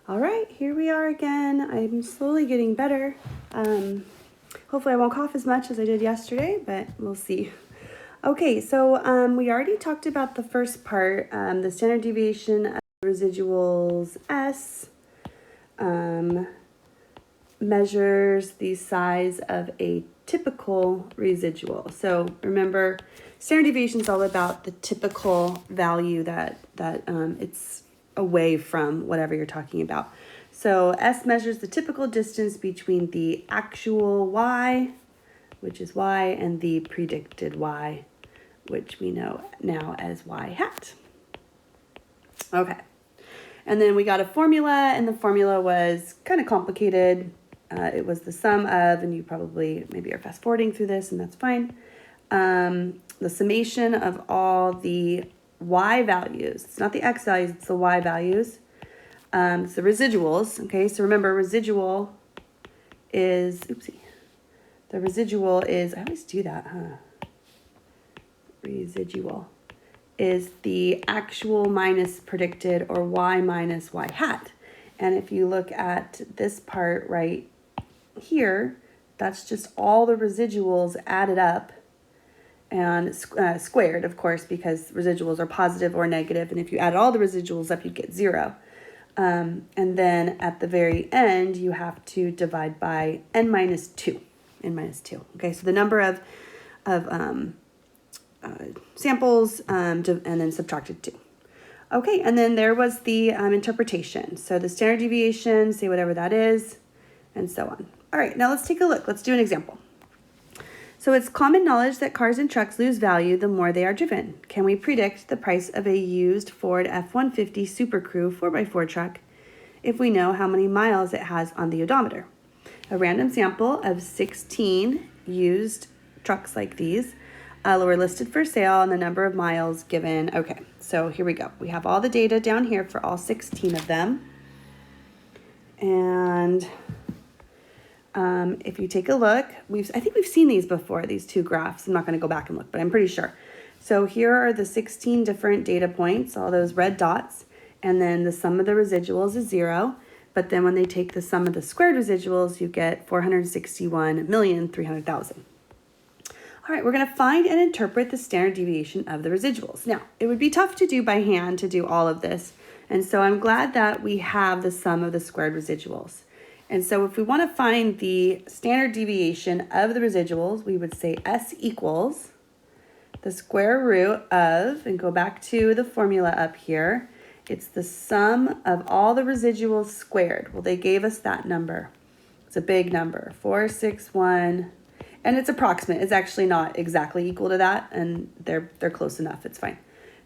All right, here we are again. I'm slowly getting better. Hopefully I won't cough as much as I did yesterday, but we'll see. Okay, so we already talked about the first part, the standard deviation of residuals S measures the size of a typical residual. So remember, standard deviation is all about the typical value that it's away from whatever you're talking about. So S measures the typical distance between the actual Y, which is Y, and the predicted Y, which we know now as Y hat. Okay. And then we got a formula, and the formula was kind of complicated. It was the sum of, and you probably maybe are fast forwarding through this, and that's fine. The summation of all the Y values. It's not the X values, it's the Y values. It's the residuals, okay? So remember, residual is, the residual is, I always do that, huh? Residual is the actual minus predicted, or Y minus Y hat. And if you look at this part right here, that's just all the residuals added up and squared, of course, because residuals are positive or negative. And if you add all the residuals up, you get 0. And then at the very end, you have to divide by n minus 2. Okay, so the number of samples and then subtracted 2. Okay, and then there was the interpretation. So the standard deviation, say whatever that is, and so on. All right, now let's take a look. Let's do an example. So it's common knowledge that cars and trucks lose value the more they are driven. Can we predict the price of a used Ford F-150 Super Crew 4x4 truck if we know how many miles it has on the odometer? A random sample of 16 used trucks like these were listed for sale and the number of miles given. Okay, so here we go. We have all the data down here for all 16 of them. And if you take a look, I think we've seen these before, these two graphs. I'm not going to go back and look, but I'm pretty sure. So here are the 16 different data points, all those red dots, and then the sum of the residuals is 0. But then when they take the sum of the squared residuals, you get 461,300,000. All right, we're going to find and interpret the standard deviation of the residuals. Now, it would be tough to do by hand to do all of this, and so I'm glad that we have the sum of the squared residuals. And so if we want to find the standard deviation of the residuals, we would say S equals the square root of, and go back to the formula up here, it's the sum of all the residuals squared. Well, they gave us that number. It's a big number, 461, and it's approximate. It's actually not exactly equal to that, and they're close enough. It's fine.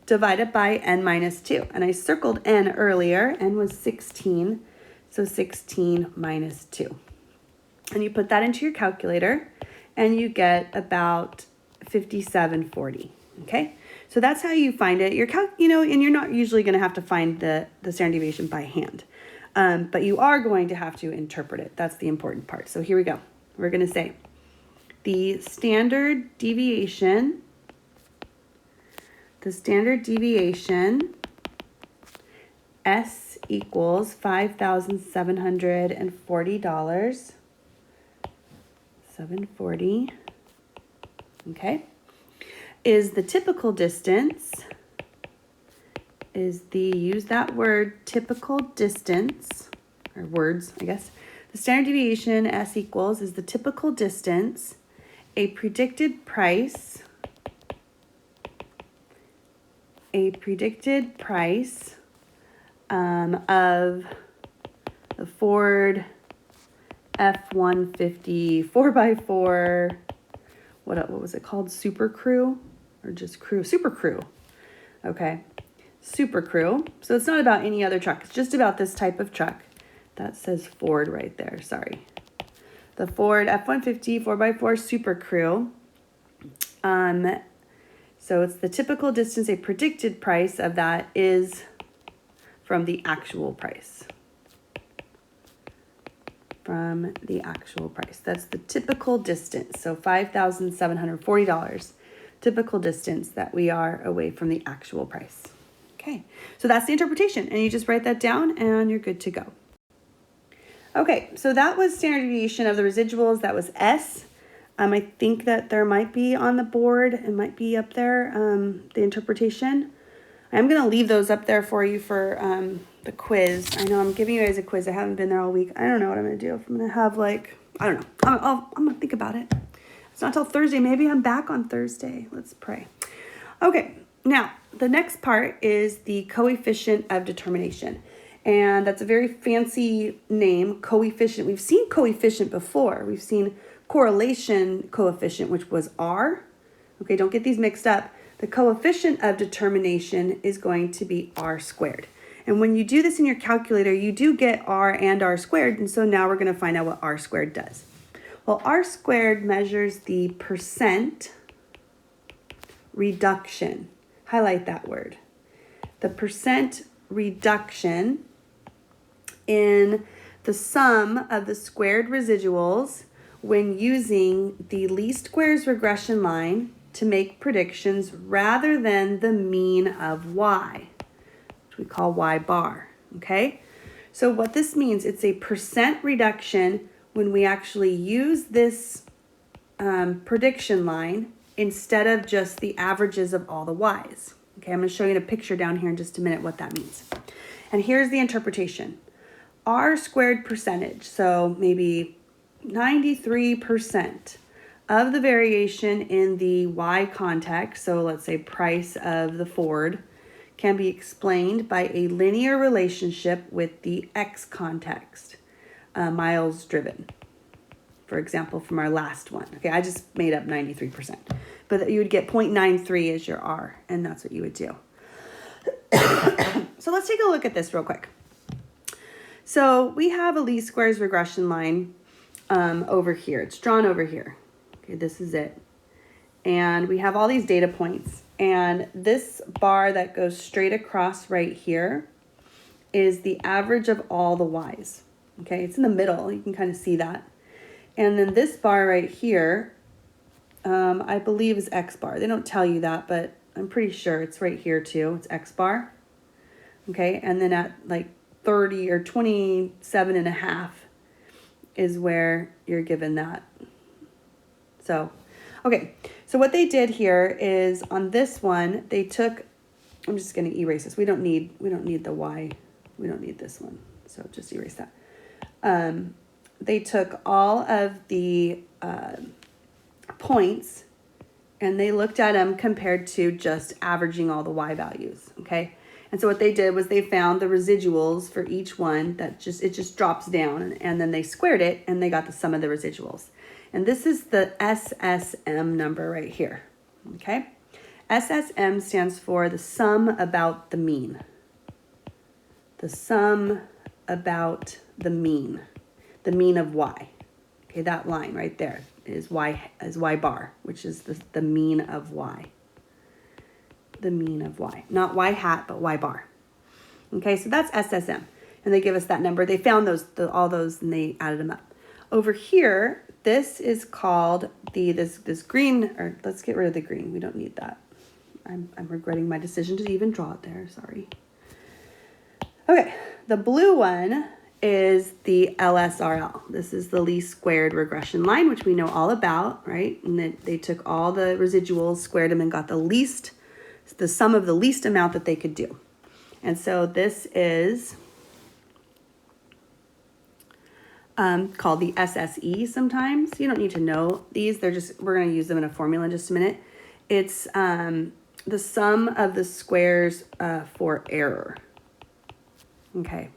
Divided by n minus 2. And I circled n earlier. N was 16. So 16 minus 2. And you put that into your calculator and you get about 5740. Okay? So that's how you find it. And you're not usually going to have to find the standard deviation by hand. But you are going to have to interpret it. That's the important part. So here we go. We're going to say the standard deviation S equals $5,740. 740. Okay. Is the typical distance, use that word, typical distance, or words, I guess. The standard deviation S equals is the typical distance, a predicted price of the Ford F-150 4x4, what was it called? Super Crew, or just Crew? Super Crew. Okay, Super Crew. So it's not about any other truck. It's just about this type of truck. That says Ford right there, sorry. The Ford F-150 4x4 Super Crew. So it's the typical distance, a predicted price of that is from the actual price. That's the typical distance. So $5,740, typical distance that we are away from the actual price. Okay, so that's the interpretation. And you just write that down and you're good to go. Okay, so that was standard deviation of the residuals. That was S. I think that there might be on the board, it might be up there, the interpretation. I'm going to leave those up there for you for the quiz. I know I'm giving you guys a quiz. I haven't been there all week. I don't know what I'm going to do. If I'm going to have like, I don't know. I'm going to think about it. It's not till Thursday. Maybe I'm back on Thursday. Let's pray. Okay, now the next part is the coefficient of determination. And that's a very fancy name, coefficient. We've seen coefficient before. We've seen correlation coefficient, which was R. Okay, don't get these mixed up. The coefficient of determination is going to be R squared. And when you do this in your calculator, you do get R and R squared. And so now we're going to find out what R squared does. Well, R squared measures the percent reduction. Highlight that word. The percent reduction in the sum of the squared residuals when using the least squares regression line to make predictions rather than the mean of y, which we call y bar, okay? So what this means, it's a percent reduction when we actually use this prediction line instead of just the averages of all the y's. Okay, I'm going to show you in a picture down here in just a minute what that means. And here's the interpretation. R squared percentage, so maybe 93% of the variation in the Y context, so let's say price of the Ford, can be explained by a linear relationship with the X context, miles driven, for example, from our last one. Okay, I just made up 93%, but you would get 0.93 as your R, and that's what you would do. So let's take a look at this real quick. So we have a least squares regression line over here. It's drawn over here. Okay, this is it. And we have all these data points. And this bar that goes straight across right here is the average of all the y's. Okay, it's in the middle. You can kind of see that. And then this bar right here, I believe is X bar. They don't tell you that, but I'm pretty sure it's right here too. It's X bar. Okay, and then at like 30 or 27 and a half is where you're given that. So, okay, so what they did here is on this one, they took, I'm just going to erase this. We don't need the Y. We don't need this one. So just erase that. They took all of the points and they looked at them compared to just averaging all the Y values, okay? And so what they did was they found the residuals for each one that it just drops down, and then they squared it and they got the sum of the residuals. And this is the SSM number right here, okay? SSM stands for the sum about the mean. The sum about the mean of Y. Okay, that line right there is Y bar, which is the mean of Y. The mean of Y, not Y hat, but Y bar. Okay, so that's SSM, and they give us that number. They found all those, and they added them up. Over here, this is called this green, or let's get rid of the green. We don't need that. I'm regretting my decision to even draw it there. Sorry. Okay, the blue one is the LSRL. This is the least squared regression line, which we know all about, right? And they took all the residuals, squared them, and got the sum of the least amount that they could do. And so this is called the SSE sometimes. You don't need to know these. We're going to use them in a formula in just a minute. It's the sum of the squares for error. Okay.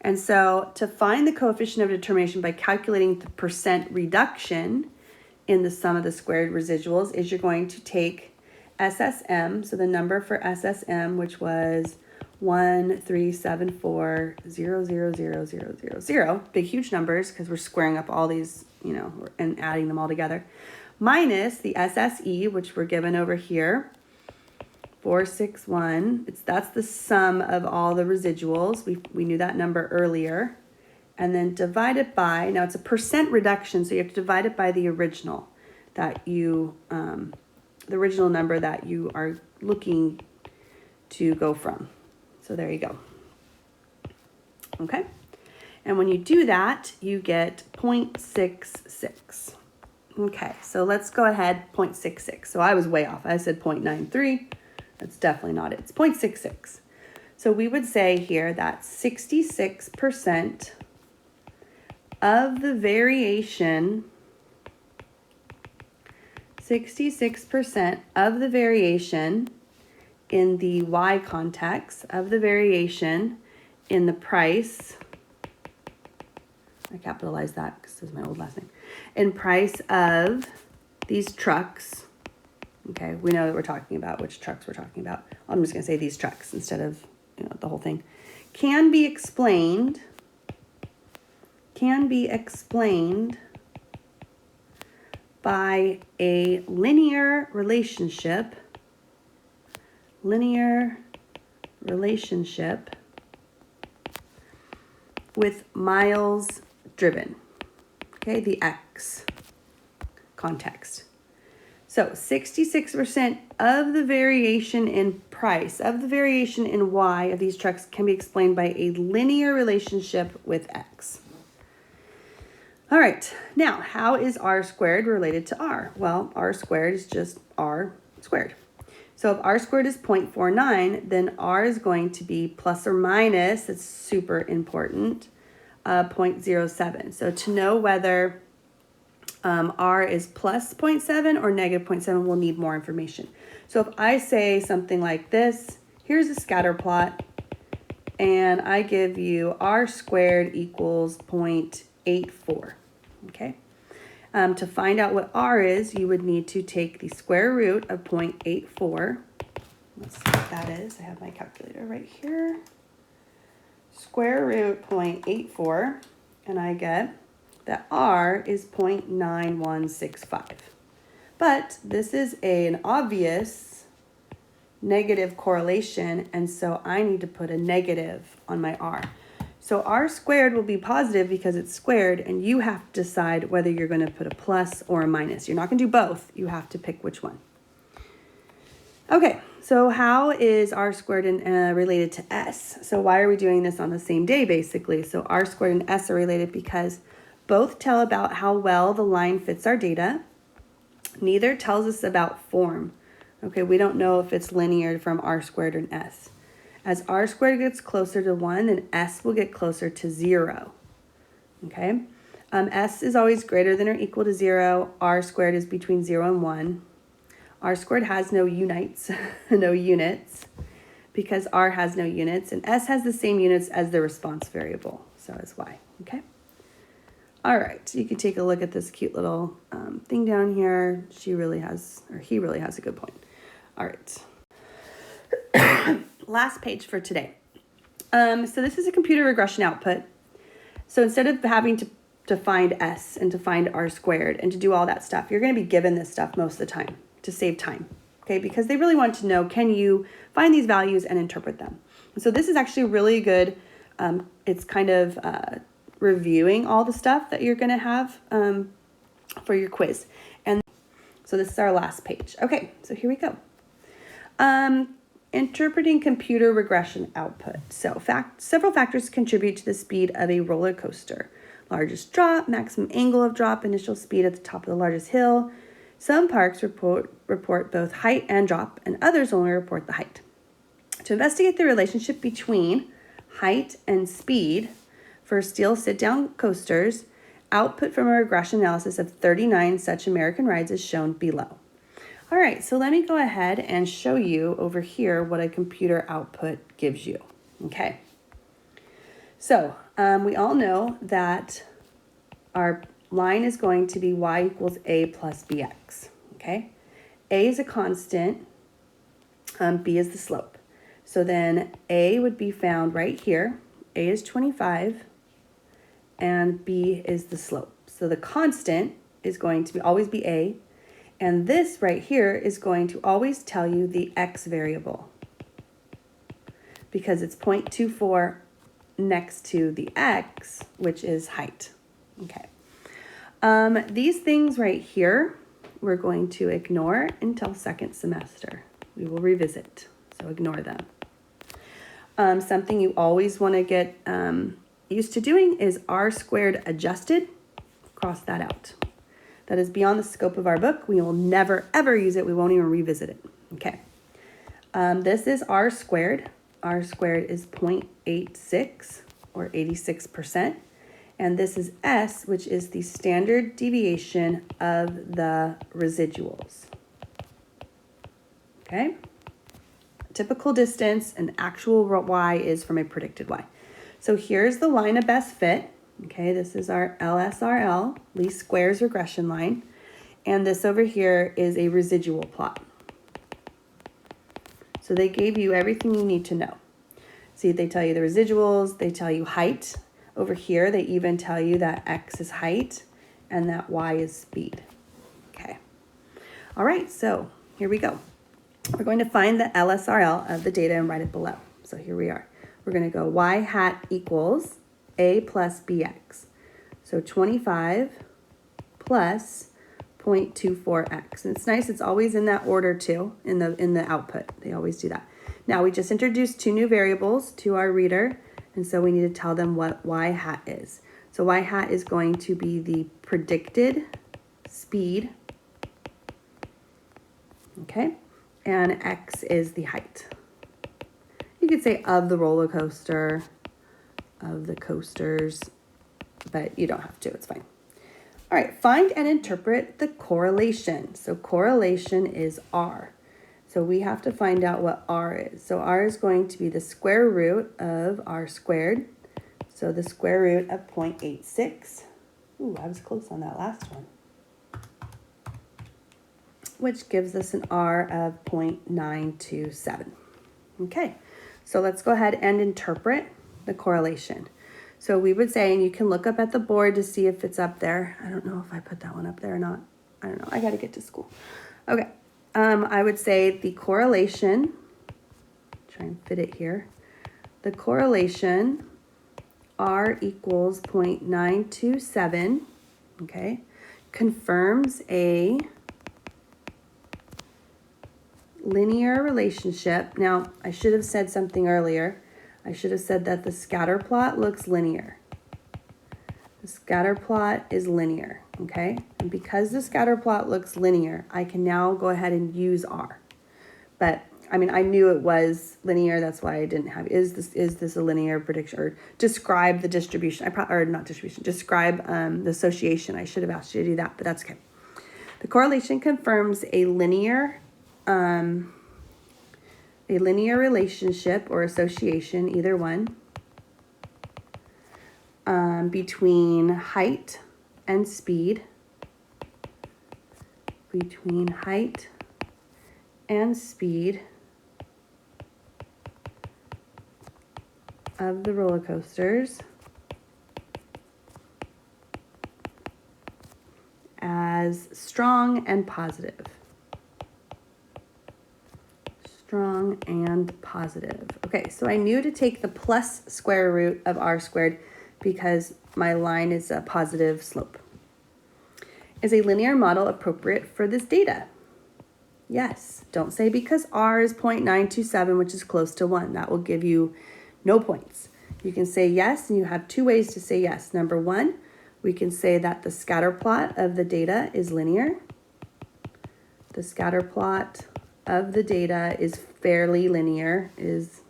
And so to find the coefficient of determination by calculating the percent reduction in the sum of the squared residuals is you're going to take SSM, so the number for SSM, which was 137400000, big huge numbers because we're squaring up all these, and adding them all together, minus the SSE, which we're given over here, 461. That's the sum of all the residuals. We knew that number earlier. And then divided by, now it's a percent reduction, so you have to divide it by the original the original number that you are looking to go from. So there you go. Okay. And when you do that, you get 0.66. Okay, so let's go ahead, 0.66. So I was way off. I said 0.93. That's definitely not it. It's 0.66. So we would say here that 66% of the variation, 66% of the variation in the Y context, of the variation in the price, I capitalized that because this is my old last name, in price of these trucks. Okay, we know that we're talking about which trucks we're talking about. I'm just going to say these trucks instead of the whole thing. Can be explained by a linear relationship with miles driven. Okay, the X context. So 66% of the variation in price, of the variation in Y of these trucks can be explained by a linear relationship with X. All right, now how is R squared related to R? Well, R squared is just R squared. So if R squared is 0.49, then R is going to be plus or minus, that's super important, 0.07. So to know whether R is plus 0.7 or negative 0.7, we'll need more information. So if I say something like this, here's a scatter plot, and I give you R squared equals 0.84, okay? To find out what R is, you would need to take the square root of 0.84. Let's see what that is. I have my calculator right here. Square root 0.84, and I get that R is 0.9165. But this is an obvious negative correlation, and so I need to put a negative on my R. So R squared will be positive because it's squared, and you have to decide whether you're going to put a plus or a minus. You're not going to do both. You have to pick which one. Okay, so how is R squared related to S? So why are we doing this on the same day, basically? So R squared and S are related because both tell about how well the line fits our data. Neither tells us about form. Okay, we don't know if it's linear from R squared or an S. As R squared gets closer to 1, then S will get closer to 0. Okay, S is always greater than or equal to 0. R squared is between 0 and 1. R squared has no units, no units, because R has no units, and S has the same units as the response variable, so is Y. Okay. All right, you can take a look at this cute little thing down here. He really has a good point. All right. Last page for today. So this is a computer regression output. So instead of having to find S and to find R squared and to do all that stuff, you're going to be given this stuff most of the time to save time. Okay, because they really want to know, can you find these values and interpret them? And so this is actually really good. It's kind of reviewing all the stuff that you're going to have for your quiz. And so this is our last page. Okay, so here we go. Interpreting computer regression output. So several factors contribute to the speed of a roller coaster. Largest drop, maximum angle of drop, initial speed at the top of the largest hill. Some parks report both height and drop, and others only report the height. To investigate the relationship between height and speed for steel sit-down coasters, output from a regression analysis of 39 such American rides is shown below. All right, so let me go ahead and show you over here what a computer output gives you, okay? So we all know that our line is going to be y equals a plus bx, okay? A is a constant, b is the slope. So then a would be found right here. A is 25, and b is the slope. So the constant is going to always be a, and this right here is going to always tell you the x variable because it's 0.24 next to the x, which is height. Okay. These things right here, we're going to ignore until second semester. We will revisit, so ignore them. Something you always want to get used to doing is R squared adjusted. Cross that out. That is beyond the scope of our book. We will never, ever use it. We won't even revisit it. Okay. This is R squared. R squared is 0.86 or 86%. And this is S, which is the standard deviation of the residuals. Okay. Typical distance and actual Y is from a predicted Y. So here's the line of best fit. Okay, this is our LSRL, least squares regression line. And this over here is a residual plot. So they gave you everything you need to know. See, they tell you the residuals, they tell you height. Over here, they even tell you that X is height and that Y is speed. Okay. All right, so here we go. We're going to find the LSRL of the data and write it below. So here we are. We're going to go Y hat equals A plus BX. So 25 plus 0.24x. And it's nice, it's always in that order too, in the output. They always do that. Now we just introduced two new variables to our reader, and so we need to tell them what Y hat is. So Y hat is going to be the predicted speed, okay? And X is the height. You could say of the roller coaster, of the coasters, but you don't have to, it's fine. All right, find and interpret the correlation. So correlation is R. So we have to find out what R is. So R is going to be the square root of R squared. So the square root of 0.86. Ooh, I was close on that last one. Which gives us an R of 0.927. Okay, so let's go ahead and interpret the correlation. So we would say, and you can look up at the board to see if it's up there. I don't know if I put that one up there or not. I don't know, I gotta get to school. Okay, I would say the correlation, try and fit it here. The correlation, R equals 0.927, okay, confirms a linear relationship. Now, I should have said something earlier. I should have said that the scatter plot looks linear. The scatter plot is linear, okay? And because the scatter plot looks linear, I can now go ahead and use R. But, I mean, I knew it was linear, that's why I didn't have, is this a linear prediction? Or describe the distribution, or not distribution, describe the association. I should have asked you to do that, but that's okay. The correlation confirms a linear relationship or association, either one, between height and speed, of the roller coasters as strong and positive. Strong and positive. Okay, so I knew to take the plus square root of R squared because my line is a positive slope. Is a linear model appropriate for this data? Yes. Don't say because R is 0.927, which is close to 1. That will give you no points. You can say yes, and you have two ways to say yes. Number one, we can say that the scatter plot of the data is linear. The scatter plot of the data is fairly linear, is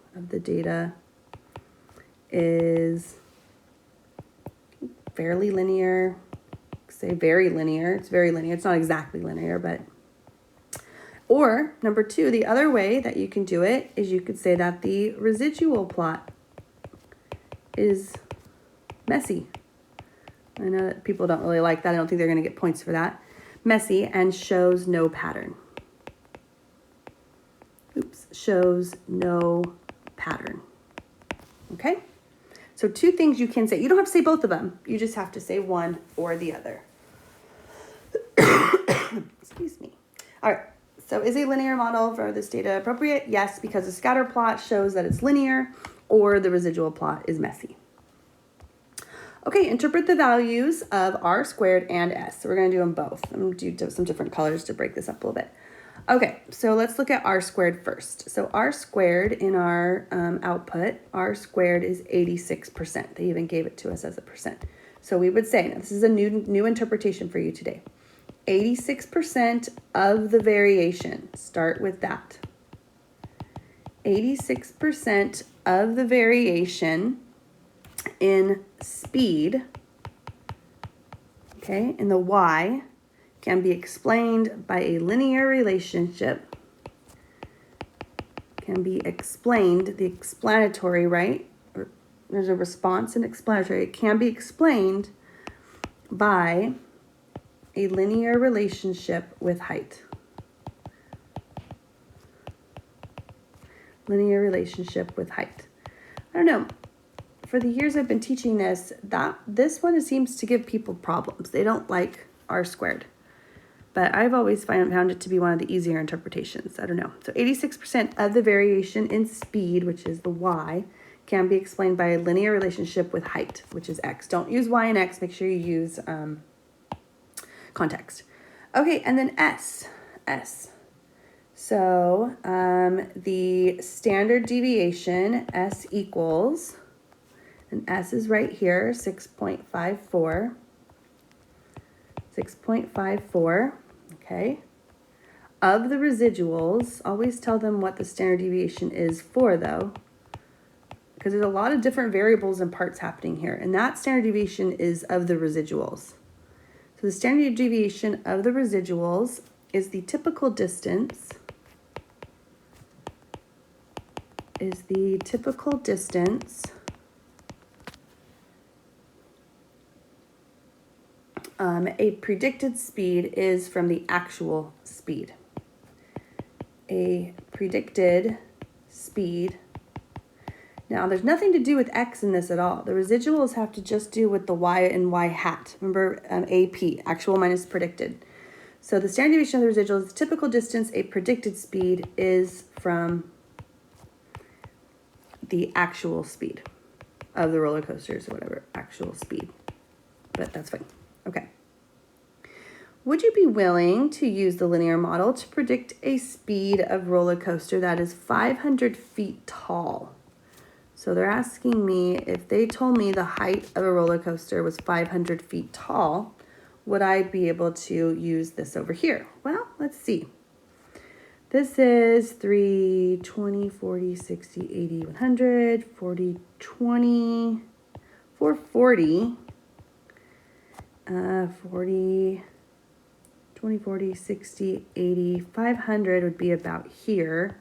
fairly linear, say very linear, it's very linear, it's not exactly linear, but, or number two, the other way that you can do it is you could say that the residual plot is messy. I know that people don't really like that, I don't think they're gonna get points for that. Messy and shows no pattern. Shows no pattern. Okay? So two things you can say. You don't have to say both of them. You just have to say one or the other. Excuse me. All right. So is a linear model for this data appropriate? Yes, because the scatter plot shows that it's linear or the residual plot is messy. Okay, interpret the values of R squared and S. So we're going to do them both. I'm going to do some different colors to break this up a little bit. Okay, so let's look at r squared first. So r squared in our output, r squared is 86%. They even gave it to us as a percent. So we would say, now this is a new interpretation for you today. 86% of the variation, start with that. 86% of the variation in speed, okay, in the y, can be explained by a linear relationship, can be explained, the explanatory, right? There's a response and explanatory. It can be explained by a linear relationship with height. Linear relationship with height. I don't know. For the years I've been teaching this, this one seems to give people problems. They don't like r squared. But I've always found it to be one of the easier interpretations. I don't know. So 86% of the variation in speed, which is the y, can be explained by a linear relationship with height, which is x. Don't use y and x. Make sure you use context. Okay, and then s. So the standard deviation, s equals, and s is right here, 6.54. 6.54, okay. Of the residuals, always tell them what the standard deviation is for, though, because there's a lot of different variables and parts happening here, and that standard deviation is of the residuals. So the standard deviation of the residuals is the typical distance, a predicted speed is from the actual speed. A predicted speed. Now, there's nothing to do with x in this at all. The residuals have to just do with the y and y hat. Remember, AP, actual minus predicted. So the standard deviation of the residuals, the typical distance, a predicted speed is from the actual speed of the roller coasters or whatever, actual speed. But that's fine. Okay. Would you be willing to use the linear model to predict a speed of roller coaster that is 500 feet tall? So they're asking me if they told me the height of a roller coaster was 500 feet tall, would I be able to use this over here? Well, let's see. This is 3, 20, 40, 60, 80, 100, 40, 20, 440, 40, 20, 40, 60, 80, 500 would be about here.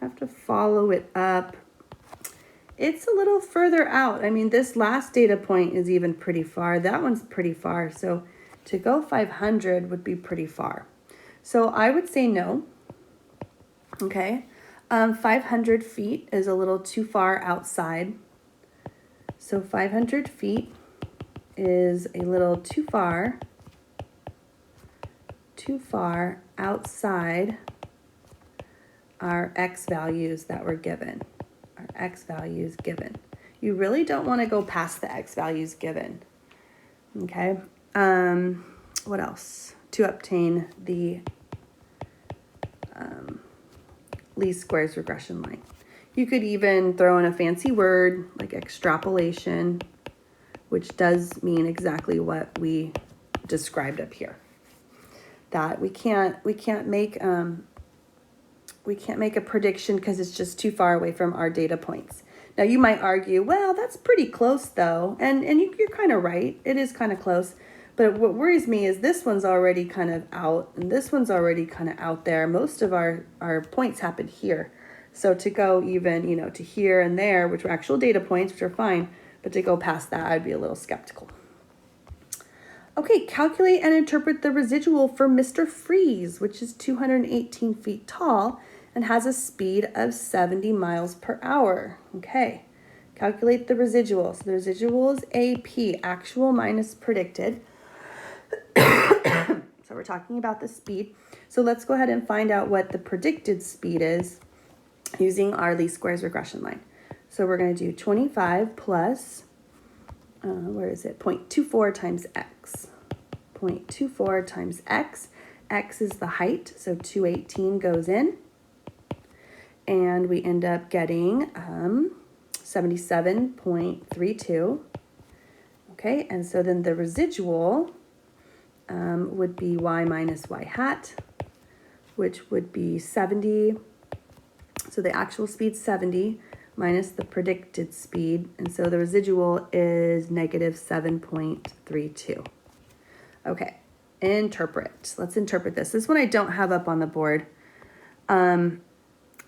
Have to follow it up. It's a little further out. I mean, this last data point is even pretty far. That one's pretty far. So to go 500 would be pretty far. So I would say no. Okay. 500 feet is a little too far outside. So 500 feet is a little too far outside our x values that were given. Our x values given. You really don't want to go past the x values given. Okay. What else? To obtain the least squares regression line. You could even throw in a fancy word like extrapolation, which does mean exactly what we described up here. That we can't make a prediction because it's just too far away from our data points. Now you might argue, well, that's pretty close though, and you're kind of right. It is kind of close. But what worries me is this one's already kind of out, and this one's already kind of out there. Most of our points happen here. So to go even, to here and there, which are actual data points, which are fine, but to go past that, I'd be a little skeptical. Okay, calculate and interpret the residual for Mr. Freeze, which is 218 feet tall and has a speed of 70 miles per hour. Okay, calculate the residual. So the residual is AP, actual minus predicted. So we're talking about the speed. So let's go ahead and find out what the predicted speed is using our least squares regression line. So we're going to do 25 plus, 0.24 times x. 0.24 times x. X is the height, so 218 goes in. And we end up getting 77.32. Okay, and so then the residual would be y minus y hat, which would be 70. So the actual speed's 70 minus the predicted speed. And so the residual is negative 7.32. Okay, interpret. Let's interpret this. This one I don't have up on the board.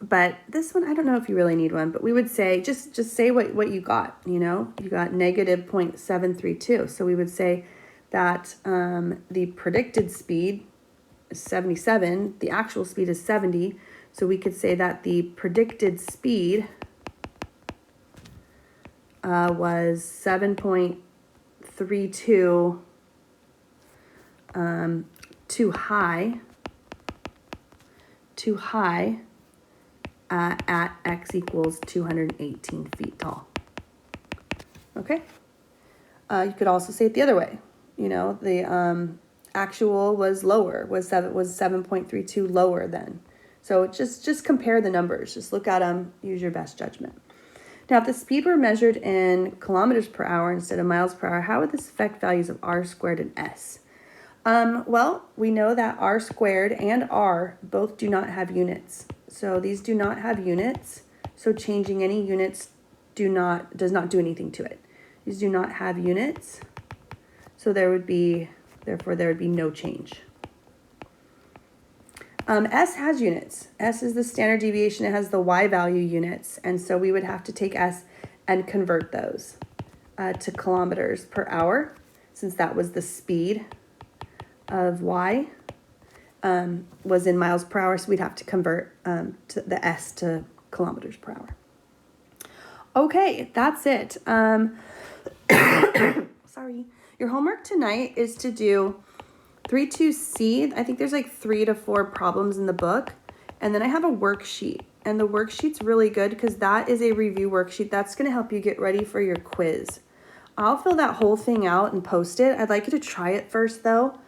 But this one, I don't know if you really need one, but we would say, just say what you got, you know, you got negative 0.732. So we would say that the predicted speed is 77, the actual speed is 70. So we could say that the predicted speed was 7.32 too high at x equals 218 feet tall. Okay. You could also say it the other way. You know, the actual was lower, was 7.32 lower than. So just compare the numbers. Just look at them. Use your best judgment. Now, if the speed were measured in kilometers per hour instead of miles per hour, how would this affect values of r squared and s? Well, we know that r squared and r both do not have units. So these do not have units. So changing any units does not do anything to it. These do not have units. So therefore there would be no change. S has units. S is the standard deviation. It has the y value units. And so we would have to take S and convert those to kilometers per hour, since that was the speed of y was in miles per hour. So we'd have to convert to the S to kilometers per hour. Okay, that's it. Sorry. Your homework tonight is to do 3-2C. I think there's like 3 to 4 problems in the book. And then I have a worksheet. And the worksheet's really good because that is a review worksheet. That's going to help you get ready for your quiz. I'll fill that whole thing out and post it. I'd like you to try it first though.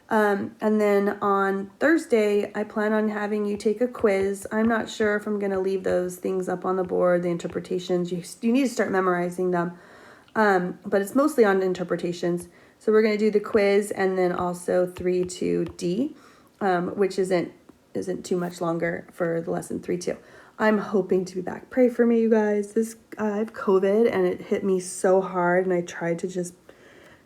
And then on Thursday, I plan on having you take a quiz. I'm not sure if I'm going to leave those things up on the board, the interpretations. You need to start memorizing them. But it's mostly on interpretations. So we're going to do the quiz and then also 3-2D, which isn't too much longer for the lesson 3-2. I'm hoping to be back. Pray for me, you guys. I have COVID and it hit me so hard, and I tried to just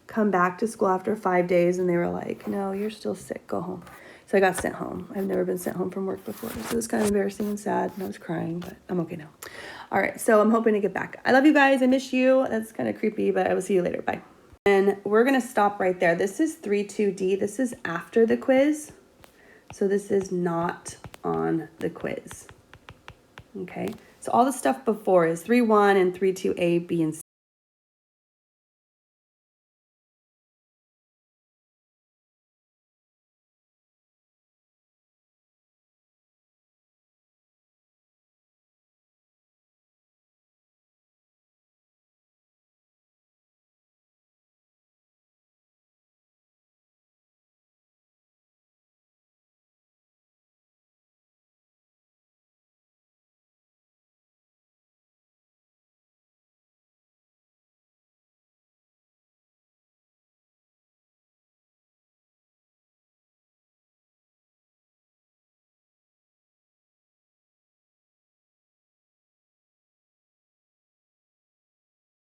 come back to school after 5 days, and they were like, no, you're still sick, go home. So I got sent home. I've never been sent home from work before, so it was kind of embarrassing and sad, and I was crying, but I'm okay now. All right, so I'm hoping to get back. I love you guys. I miss you. That's kind of creepy, but I will see you later. Bye. And we're going to stop right there. This is 3-2D. This is after the quiz, so this is not on the quiz. Okay, so all the stuff before is 3-1 and 3-2A, B, and C.